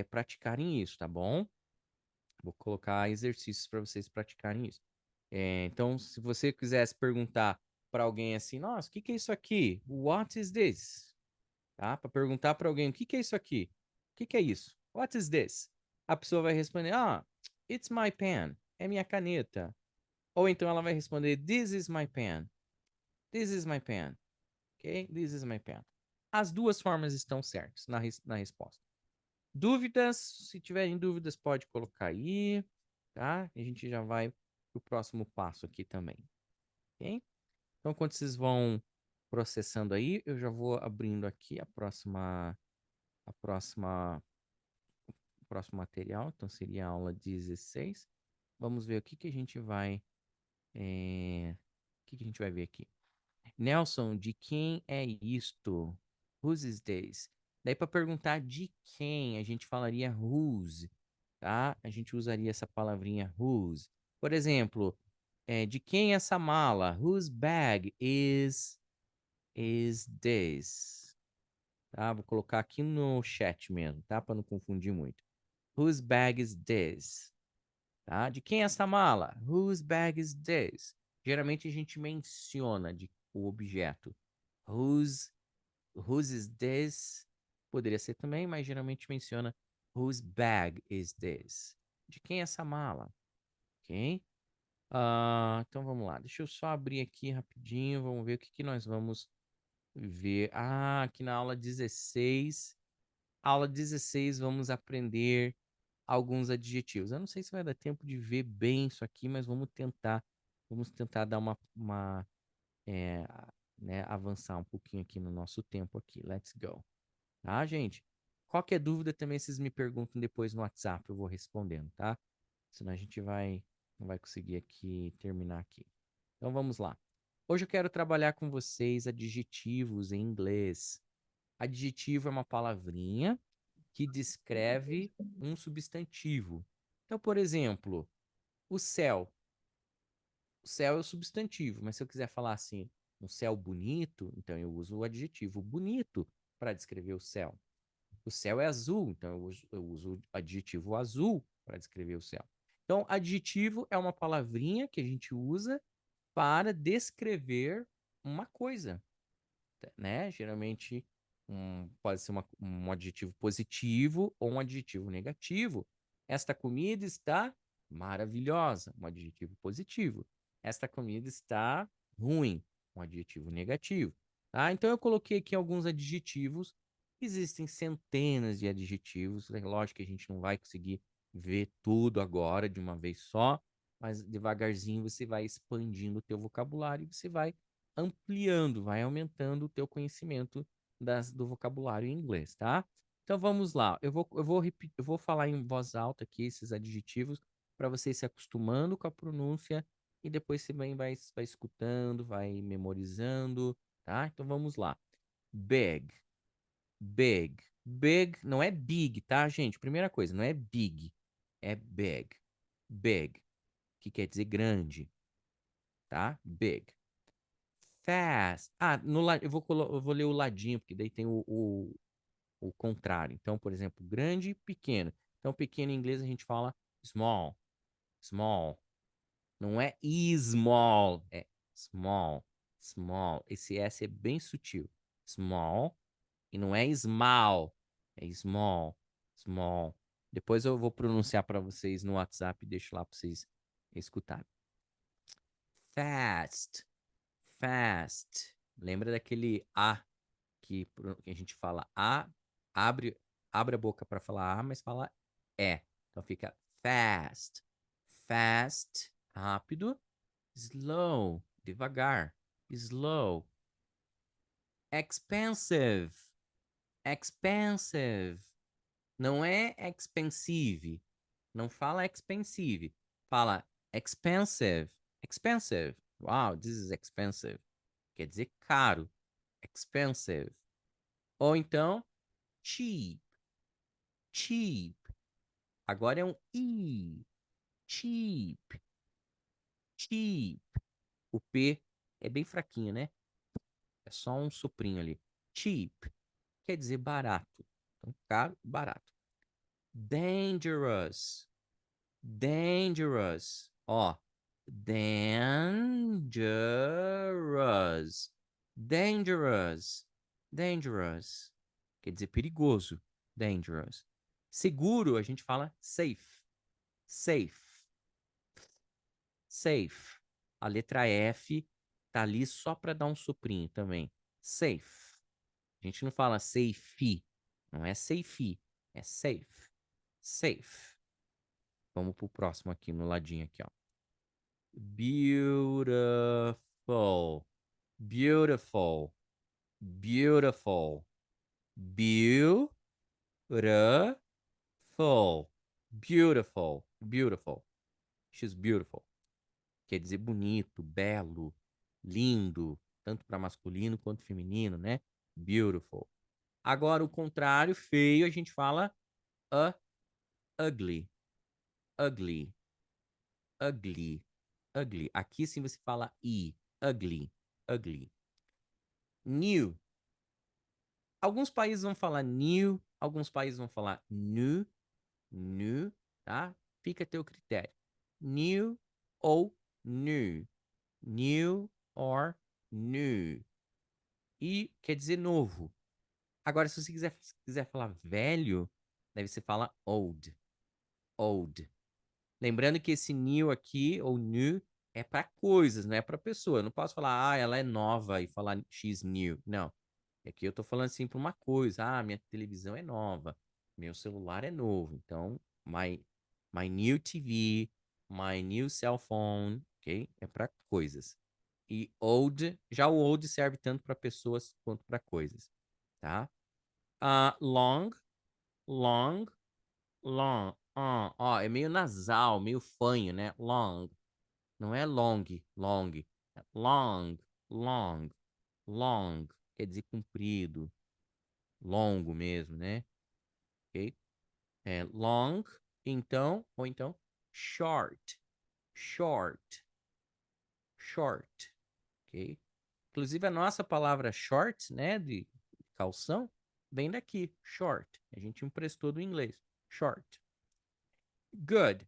praticarem isso, tá bom? Vou colocar exercícios para vocês praticarem isso. Então, se você quisesse perguntar para alguém assim, nossa, o que que é isso aqui? What is this? Tá? Para perguntar para alguém, o que que é isso aqui? O que que é isso? What is this? A pessoa vai responder, it's my pen. É minha caneta. Ou então ela vai responder, this is my pen. This is my pen. Ok? This is my pen. As duas formas estão certas na resposta. Dúvidas? Se tiverem dúvidas, pode colocar aí, tá? E a gente já vai pro próximo passo aqui também, ok? Então, quando vocês vão processando aí, eu já vou abrindo aqui o próximo material. Então, seria a aula 16. Vamos ver o que que a gente vai, o que que a gente vai ver aqui. Nelson, de quem é isto? Whose is this? Daí, para perguntar de quem, a gente falaria whose, tá? A gente usaria essa palavrinha whose. Por exemplo, de quem é essa mala? Whose bag is this? Tá? Vou colocar aqui no chat mesmo, tá? Para não confundir muito. Whose bag is this? Tá? De quem é essa mala? Whose bag is this? Geralmente a gente menciona o objeto. Whose, whose is this? Poderia ser também, mas geralmente menciona whose bag is this? De quem é essa mala? Ok? Então vamos lá. Deixa eu só abrir aqui rapidinho. Vamos ver o que nós vamos ver. Aqui na aula 16. Aula 16, vamos aprender alguns adjetivos. Eu não sei se vai dar tempo de ver bem isso aqui, mas vamos tentar. Vamos tentar dar é, né, avançar um pouquinho aqui no nosso tempo aqui. Let's go. Tá, gente? Qualquer dúvida também vocês me perguntam depois no WhatsApp, eu vou respondendo, tá? Senão a gente não vai conseguir aqui terminar aqui. Então vamos lá. Hoje eu quero trabalhar com vocês adjetivos em inglês. Adjetivo é uma palavrinha que descreve um substantivo. Então, por exemplo, o céu. O céu é o substantivo, mas se eu quiser falar assim, um céu bonito, então eu uso o adjetivo bonito para descrever o céu. O céu é azul, então eu uso o adjetivo azul para descrever o céu. Então, adjetivo é uma palavrinha que a gente usa para descrever uma coisa, né? Geralmente pode ser um adjetivo positivo ou um adjetivo negativo. Esta comida está maravilhosa, um adjetivo positivo. Esta comida está ruim, um adjetivo negativo. Tá? Então eu coloquei aqui alguns adjetivos. Existem centenas de adjetivos. É lógico que a gente não vai conseguir ver tudo agora de uma vez só, mas devagarzinho você vai expandindo o teu vocabulário e você vai ampliando, vai aumentando o teu conhecimento do vocabulário em inglês, tá? Então vamos lá. Eu vou falar em voz alta aqui esses adjetivos para você se acostumando com a pronúncia e depois você vai escutando, vai memorizando, tá? Então vamos lá. Big, big, big não é big, tá, gente? Primeira coisa, não é big, é big, big, que quer dizer grande, tá? Big. Fast. Eu vou ler o ladinho, porque daí tem o contrário. Então, por exemplo, grande e pequeno. Então, pequeno em inglês a gente fala small. Small. Não é small, é small. Small. Esse S é bem sutil. Small. E não é small, é small. Small. Depois eu vou pronunciar para vocês no WhatsApp e deixo lá para vocês escutarem. Fast. Fast. Lembra daquele A que a gente fala A, abre, abre a boca para falar A, mas fala E. Então fica fast. Fast, rápido. Slow, devagar. Slow. Expensive. Expensive. Não é expensive. Não fala expensive. Fala expensive. Expensive. Wow, this is expensive. Quer dizer caro. Expensive. Ou então, cheap. Cheap. Agora é um I. Cheap. Cheap. O P é bem fraquinho, né? É só um soprinho ali. Cheap. Quer dizer barato. Então, caro, barato. Dangerous. Dangerous. Ó. Dangerous. Dangerous. Dangerous. Quer dizer perigoso. Dangerous. Seguro, a gente fala safe. Safe. Safe. A letra F tá ali só para dar um soprinho também. Safe. A gente não fala safe. Não é safe. É safe. Safe. Vamos pro próximo aqui, no ladinho aqui, ó. Beautiful. Beautiful. Beautiful. Beautiful. Beautiful. Beautiful. She's beautiful. Quer dizer bonito, belo, lindo, tanto para masculino quanto feminino, né? Beautiful. Agora, o contrário, feio, a gente fala ugly. Ugly. Ugly. Ugly. Aqui sim você fala i. Ugly. Ugly. New. Alguns países vão falar new, alguns países vão falar new, new, tá? Fica a teu critério. New ou new. New or new. E quer dizer novo. Agora, se você quiser falar velho, daí você fala old. Old. Lembrando que esse new aqui, ou new, é para coisas, não é para pessoa. Eu não posso falar, ela é nova e falar she's new. Não. Aqui eu tô falando assim para uma coisa. Minha televisão é nova. Meu celular é novo. Então, my new TV, my new cell phone, ok? É para coisas. E old, já o old serve tanto para pessoas quanto para coisas, tá? Long, long, long. Ó, é meio nasal, meio fanho, né? Long. Não é long, long. É long, long, long. Quer dizer comprido, longo mesmo, né? Ok? É long, então, ou então short, short, short. Ok? Inclusive a nossa palavra short, né, de calção, vem daqui, short. A gente emprestou do inglês, short. Good.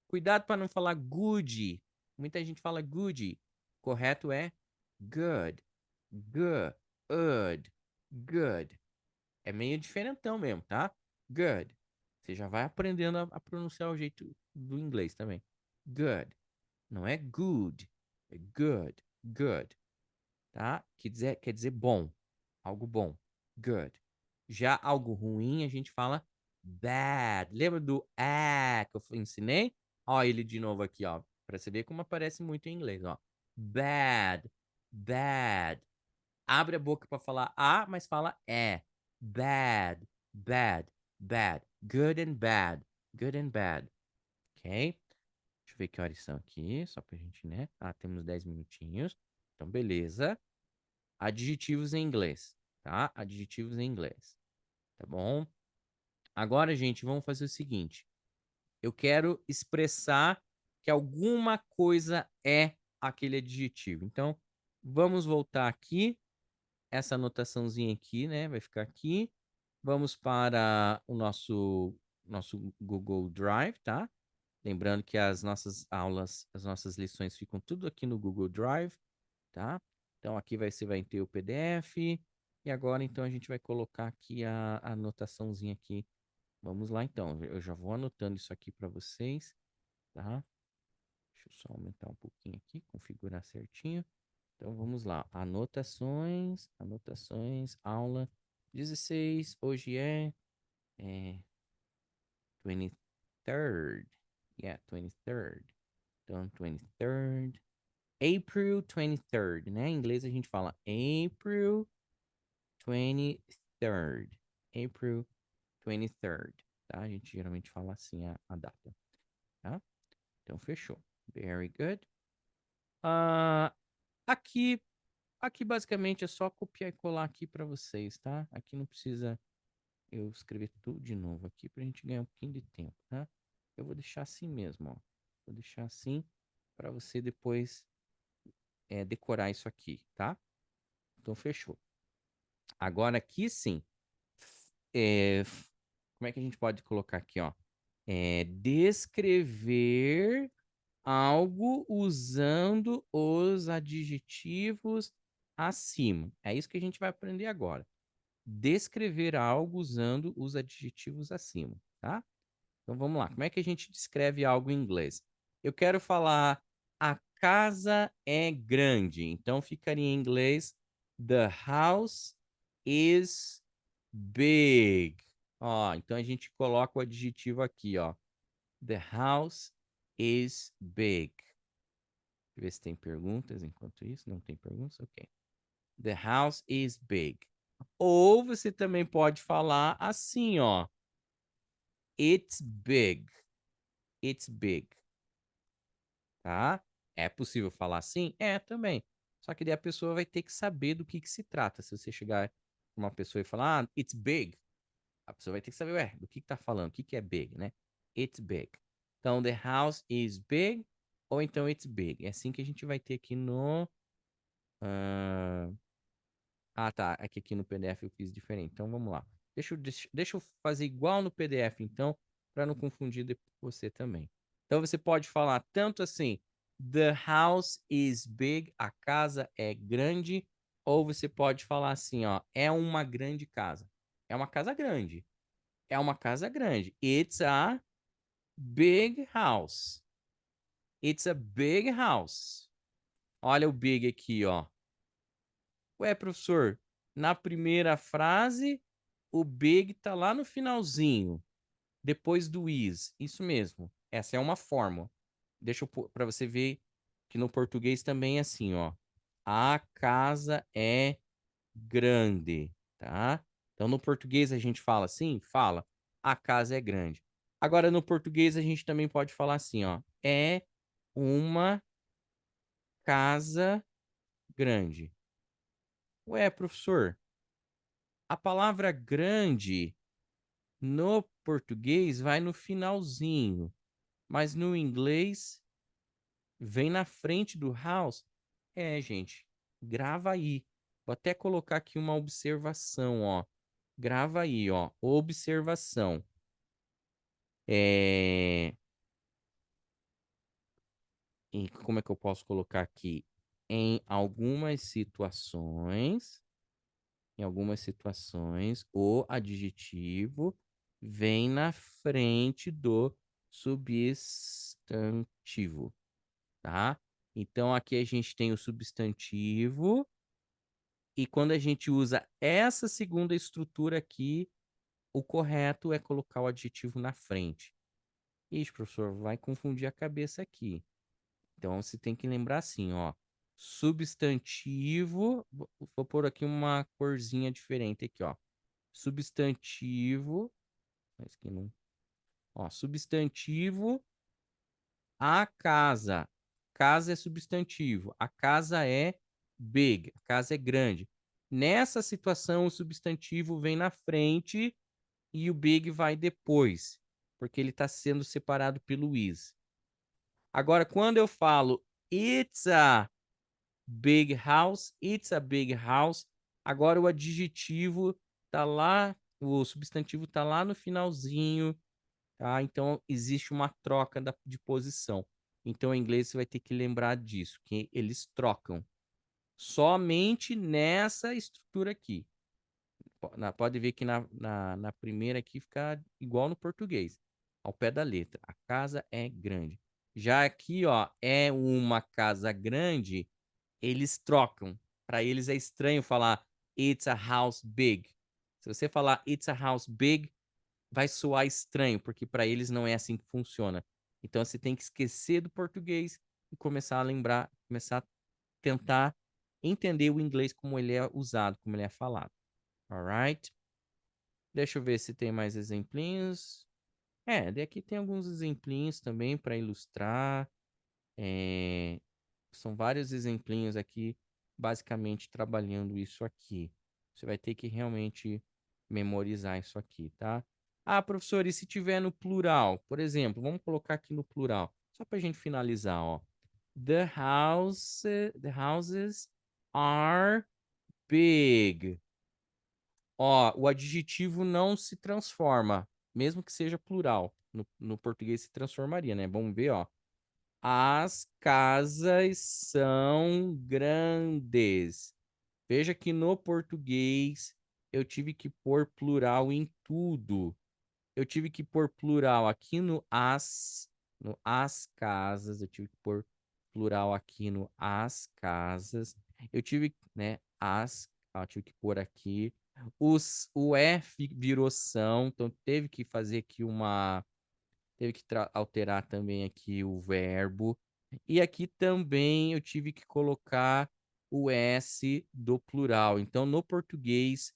Cuidado para não falar good. Muita gente fala good. Correto é good. Good. Good. Good. É meio diferentão mesmo, tá? Good. Você já vai aprendendo a pronunciar o jeito do inglês também. Good. Não é good. É good. Good. Tá? Quer dizer bom. Algo bom. Good. Já algo ruim, a gente fala bad. Lembra do que eu ensinei? Ó, ele de novo aqui, ó. Pra você ver como aparece muito em inglês, ó. Bad. Bad. Abre a boca pra falar mas fala é. Bad. Bad. Bad. Good and bad. Good and bad. Ok? Deixa eu ver que horas são aqui, só pra gente, né? Temos 10 minutinhos. Então, beleza. Adjetivos em inglês, tá? Adjetivos em inglês, tá bom? Agora, gente, vamos fazer o seguinte. Eu quero expressar que alguma coisa é aquele adjetivo. Então, vamos voltar aqui. Essa anotaçãozinha aqui, né? Vai ficar aqui. Vamos para o nosso Google Drive, tá? Lembrando que as nossas aulas, as nossas lições ficam tudo aqui no Google Drive, tá? Então aqui você vai ter o PDF. E agora então a gente vai colocar aqui a anotaçãozinha aqui. Vamos lá então. Eu já vou anotando isso aqui para vocês, tá? Deixa eu só aumentar um pouquinho aqui, configurar certinho. Então vamos lá. Anotações, anotações, aula 16. Hoje é 23rd. Yeah, 23rd. Então, 23rd. April 23rd, né? Em inglês a gente fala April 23rd. April 23rd, tá? A gente geralmente fala assim a data, tá? Então, fechou. Very good. Ah, aqui, aqui basicamente é só copiar e colar aqui para vocês, tá? Aqui não precisa eu escrever tudo de novo aqui pra gente ganhar um pouquinho de tempo, tá? Eu vou deixar assim mesmo, ó. Vou deixar assim para você depois decorar isso aqui, tá? Então, fechou. Agora aqui sim. Como é que a gente pode colocar aqui, ó? Descrever algo usando os adjetivos acima. É isso que a gente vai aprender agora. Descrever algo usando os adjetivos acima, tá? Então vamos lá. Como é que a gente descreve algo em inglês? Eu quero falar a casa é grande. Então ficaria em inglês the house is big. Ó, então a gente coloca o adjetivo aqui, ó. The house is big. Deixa eu ver se tem perguntas enquanto isso. Não tem perguntas? Ok. The house is big. Ou você também pode falar assim, ó. It's big. It's big. Tá? É possível falar assim? É, também. Só que daí a pessoa vai ter que saber do que se trata. Se você chegar com uma pessoa e falar, ah, it's big, a pessoa vai ter que saber, ué, do que tá falando? O que é big, né? It's big. Então, the house is big, ou então it's big. É assim que a gente vai ter aqui no. Tá. Aqui no PDF eu fiz diferente. Então, vamos lá. Deixa eu fazer igual no PDF, então, para não confundir você também. Então, você pode falar tanto assim, the house is big, a casa é grande, ou você pode falar assim, ó, é uma grande casa. É uma casa grande. É uma casa grande. It's a big house. It's a big house. Olha o big aqui, ó. Ué, professor, na primeira frase, o big tá lá no finalzinho, depois do is. Isso mesmo. Essa é uma forma. Deixa eu pôr para você ver que no português também é assim, ó. A casa é grande, tá? Então no português a gente fala assim, fala. A casa é grande. Agora no português a gente também pode falar assim, ó. É uma casa grande. Ué, professor, a palavra grande no português vai no finalzinho, mas no inglês vem na frente do house. É, gente, grava aí. Vou até colocar aqui uma observação, ó. Grava aí, ó. Observação. É... E como é que eu posso colocar aqui? Em algumas situações, o adjetivo vem na frente do substantivo, tá? Então aqui a gente tem o substantivo e quando a gente usa essa segunda estrutura aqui, o correto é colocar o adjetivo na frente. Ixi, professor, vai confundir a cabeça aqui. Então você tem que lembrar assim, ó. Substantivo, vou pôr aqui uma corzinha diferente aqui, ó. Substantivo, mas que não, ó, substantivo, a casa. Casa é substantivo, a casa é big, a casa é grande. Nessa situação, o substantivo vem na frente e o big vai depois, porque ele está sendo separado pelo is. Agora, quando eu falo it's a big house, it's a big house. Agora o adjetivo tá lá, o substantivo tá lá no finalzinho, tá? Então existe uma troca de posição. Então em inglês você vai ter que lembrar disso, que eles trocam somente nessa estrutura aqui. Pode ver que na primeira aqui fica igual no português, ao pé da letra. A casa é grande. Já aqui, ó, é uma casa grande, eles trocam. Para eles é estranho falar it's a house big. Se você falar it's a house big, vai soar estranho, porque para eles não é assim que funciona. Então você tem que esquecer do português e começar a lembrar, começar a tentar entender o inglês como ele é usado, como ele é falado. Alright? Deixa eu ver se tem mais exemplinhos. Daqui tem alguns exemplinhos também para ilustrar. São vários exemplinhos aqui, basicamente trabalhando isso aqui. Você vai ter que realmente memorizar isso aqui, tá? Ah, professor, e se tiver no plural? Por exemplo, vamos colocar aqui no plural, só para a gente finalizar, ó. The houses are big. Ó, o adjetivo não se transforma, mesmo que seja plural. No português se transformaria, né? Vamos ver, ó. As casas são grandes. Veja que no português eu tive que pôr plural em tudo. Eu tive que pôr plural aqui no as casas. Eu tive que pôr plural aqui no as casas. Eu tive, né, eu tive que pôr aqui. O F virou são, então teve que fazer aqui teve que alterar também aqui o verbo. E aqui também eu tive que colocar o S do plural. Então, no português,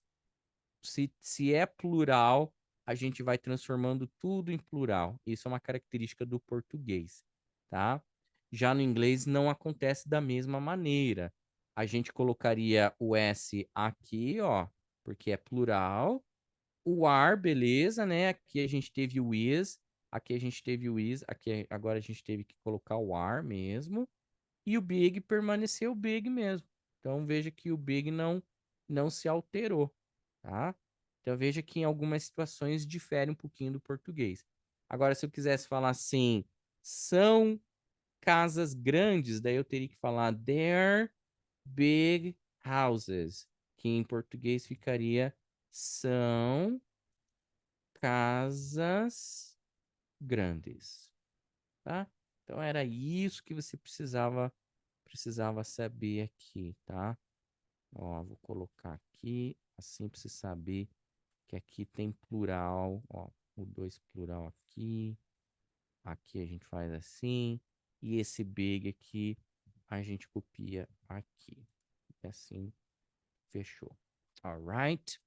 se é plural, a gente vai transformando tudo em plural. Isso é uma característica do português, tá? Já no inglês não acontece da mesma maneira. A gente colocaria o S aqui, ó, porque é plural. O are, beleza, né? Aqui a gente teve o is, aqui a gente teve o is, aqui agora a gente teve que colocar o are mesmo. E o big permaneceu big mesmo. Então veja que o big não se alterou, tá? Então veja que em algumas situações difere um pouquinho do português. Agora, se eu quisesse falar assim, são casas grandes, daí eu teria que falar they're big houses, que em português ficaria são casas grandes, tá? Então era isso que você precisava saber aqui, tá? Ó, vou colocar aqui, assim para você saber que aqui tem plural, ó, o dois plural aqui, aqui a gente faz assim, e esse big aqui a gente copia aqui. E assim, fechou. Alright?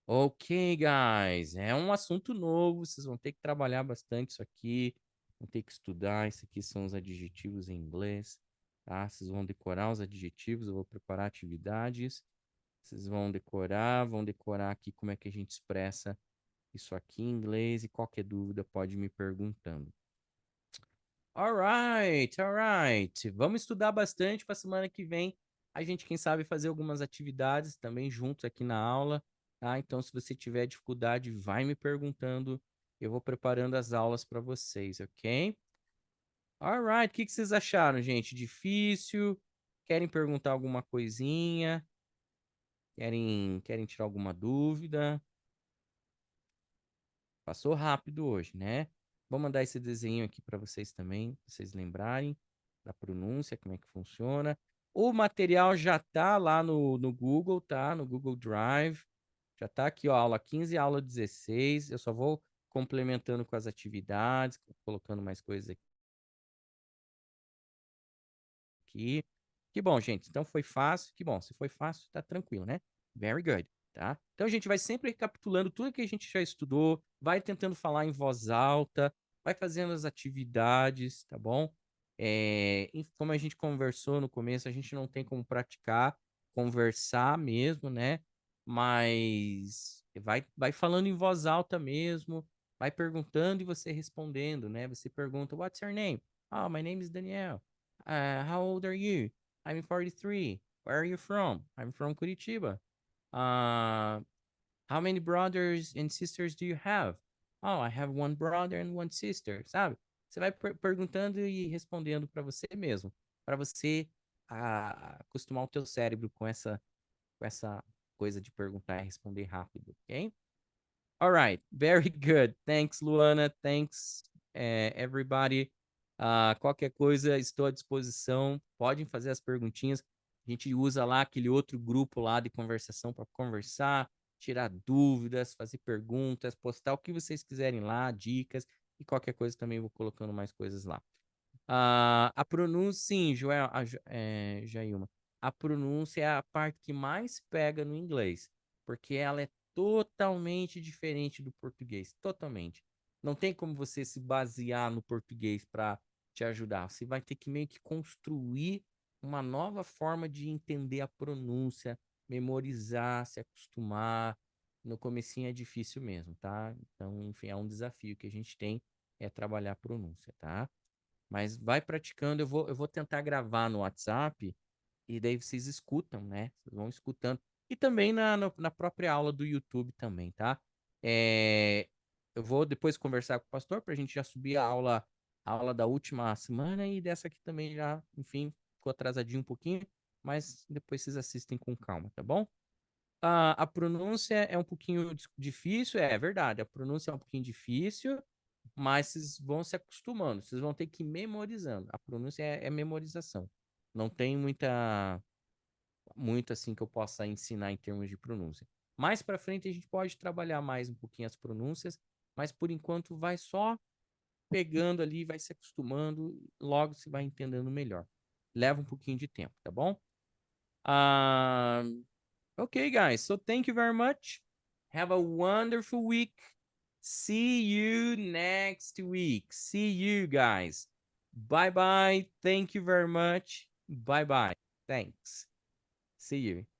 Ok, guys, é um assunto novo, vocês vão ter que trabalhar bastante isso aqui, vão ter que estudar, isso aqui são os adjetivos em inglês, tá? Vocês vão decorar os adjetivos, eu vou preparar atividades, vocês vão decorar aqui como é que a gente expressa isso aqui em inglês e qualquer dúvida pode me perguntando. Alright, alright. Vamos estudar bastante para semana que vem. A gente, quem sabe, fazer algumas atividades também juntos aqui na aula, tá? Então, se você tiver dificuldade, vai me perguntando. Eu vou preparando as aulas para vocês, ok? Alright, o que vocês acharam, gente? Difícil? Querem perguntar alguma coisinha? Querem tirar alguma dúvida? Passou rápido hoje, né? Vou mandar esse desenho aqui para vocês também, pra vocês lembrarem da pronúncia, como é que funciona. O material já tá lá no Google, tá? No Google Drive. Já tá aqui, ó, aula 15 e aula 16. Eu só vou complementando com as atividades, colocando mais coisas aqui. Que bom, gente. Então foi fácil. Que bom. Se foi fácil, tá tranquilo, né? Very good, tá? Então a gente vai sempre recapitulando tudo que a gente já estudou, vai tentando falar em voz alta, vai fazendo as atividades, tá bom? Como a gente conversou no começo, a gente não tem como praticar, conversar mesmo, né? Mas vai falando em voz alta mesmo, vai perguntando e você respondendo, né? Você pergunta, What's your name? Oh, my name is Daniel. How old are you? I'm 43. Where are you from? I'm from Curitiba. Uh, how many brothers and sisters do you have? Oh, I have one brother and one sister, sabe? Você vai perguntando e respondendo para você mesmo, para você acostumar o teu cérebro com essa coisa de perguntar e responder rápido, ok? All right, very good. Thanks, Luana. Thanks, everybody. Qualquer coisa, estou à disposição. Podem fazer as perguntinhas. A gente usa lá aquele outro grupo lá de conversação para conversar, tirar dúvidas, fazer perguntas, postar o que vocês quiserem lá, dicas e qualquer coisa também vou colocando mais coisas lá. A pronúncia, sim, Joel, Jailma. A pronúncia é a parte que mais pega no inglês, porque ela é totalmente diferente do português, totalmente. Não tem como você se basear no português para te ajudar. Você vai ter que meio que construir uma nova forma de entender a pronúncia, memorizar, se acostumar. No comecinho é difícil mesmo, tá? Então, enfim, é um desafio que a gente tem é trabalhar a pronúncia, tá? Mas vai praticando, eu vou tentar gravar no WhatsApp e daí vocês escutam, né? Vocês vão escutando. E também na própria aula do YouTube também, tá? É, eu vou depois conversar com o pastor para a gente já subir a aula da última semana e dessa aqui também já, enfim, ficou atrasadinho um pouquinho, mas depois vocês assistem com calma, tá bom? A pronúncia é um pouquinho difícil, é verdade. A pronúncia é um pouquinho difícil, mas vocês vão se acostumando. Vocês vão ter que ir memorizando. A pronúncia é memorização. Não tem muito assim que eu possa ensinar em termos de pronúncia. Mais para frente a gente pode trabalhar mais um pouquinho as pronúncias, mas por enquanto vai só pegando ali, vai se acostumando, logo se vai entendendo melhor. Leva um pouquinho de tempo, tá bom? Okay, guys. So thank you very much. Have a wonderful week. See you next week. See you guys. Bye bye. Thank you very much. Bye bye. Thanks. See you.